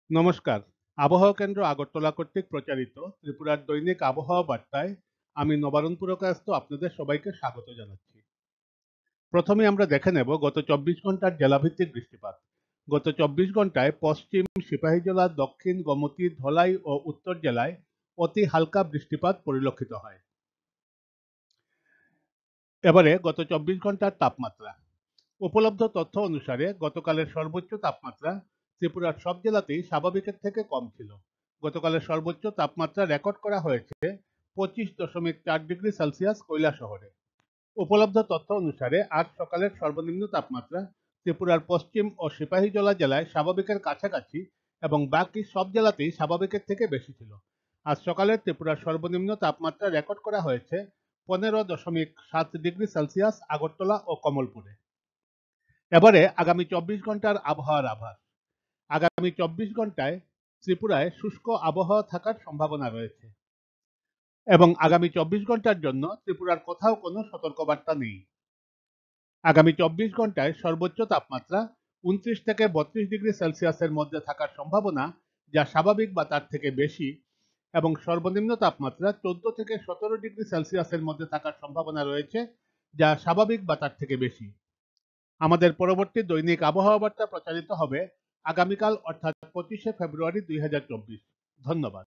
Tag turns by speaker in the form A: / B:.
A: নমস্কার। আবহাওয়া কেন্দ্র আগরতলা কর্তৃক প্রচারিত ত্রিপুরার দৈনিক আবহাওয়া বার্তায় আমি নবারুণ পুরকায়স্থ আপনাদের সবাইকে স্বাগত জানাচ্ছি। প্রথমে আমরা দেখে নেব গত 24 ঘন্টার জেলাভিত্তিক বৃষ্টিপাত। গত 24 ঘন্টায় পশ্চিম সিপাহীজলা, দক্ষিণ গোমতী, ধলাই ও উত্তর জেলায় অতি হালকা বৃষ্টিপাত পরিলক্ষিত হয়। এবারে গত 24 ঘন্টার তাপমাত্রা। উপলব্ধ তথ্য অনুসারে গতকালের সর্বোচ্চ তাপমাত্রা ত্রিপুরার সব জেলাতেই স্বাভাবিকের থেকে কম ছিল। গতকালের সর্বোচ্চ তাপমাত্রা রেকর্ড করা হয়েছে 25.4 ডিগ্রি সেলসিয়াস কৈলাসহরে। উপলব্ধ তথ্য অনুসারে আজ সকালের সর্বনিম্ন তাপমাত্রা ত্রিপুরার পশ্চিম ও সিপাহীজলা জেলায় স্বাভাবিকের কাছাকাছি এবং বাকি সব জেলাতেই স্বাভাবিকের থেকে বেশি ছিল। আজ সকালে ত্রিপুরার সর্বনিম্ন তাপমাত্রা রেকর্ড করা হয়েছে 15.7 ডিগ্রি সেলসিয়াস আগরতলা ও কমলপুরে। এবারে আগামী 24 ঘন্টার আবহাওয়ার আভাস। আগামী 24 ঘন্টায় ত্রিপুরায় শুষ্ক আবহাওয়া থাকার সম্ভাবনা রয়েছে এবং আগামী 24 ঘন্টার জন্য ত্রিপুরার কোথাও কোনো সতর্কবার্তা নেই। আগামী 24 ঘন্টায় সর্বোচ্চ তাপমাত্রা 29 থেকে 32 ডিগ্রি সেলসিয়াসের মধ্যে থাকার সম্ভাবনা, যা স্বাভাবিক বা তার থেকে বেশি, এবং সর্বনিম্ন তাপমাত্রা 14 থেকে 17 ডিগ্রি সেলসিয়াসের মধ্যে থাকার সম্ভাবনা রয়েছে, যা স্বাভাবিক বা তার থেকে বেশি। আমাদের পরবর্তী দৈনিক আবহাওয়া বার্তা প্রচারিত হবে আগামীকাল অর্থাৎ 25শে ফেব্রুয়ারি 2024। ধন্যবাদ।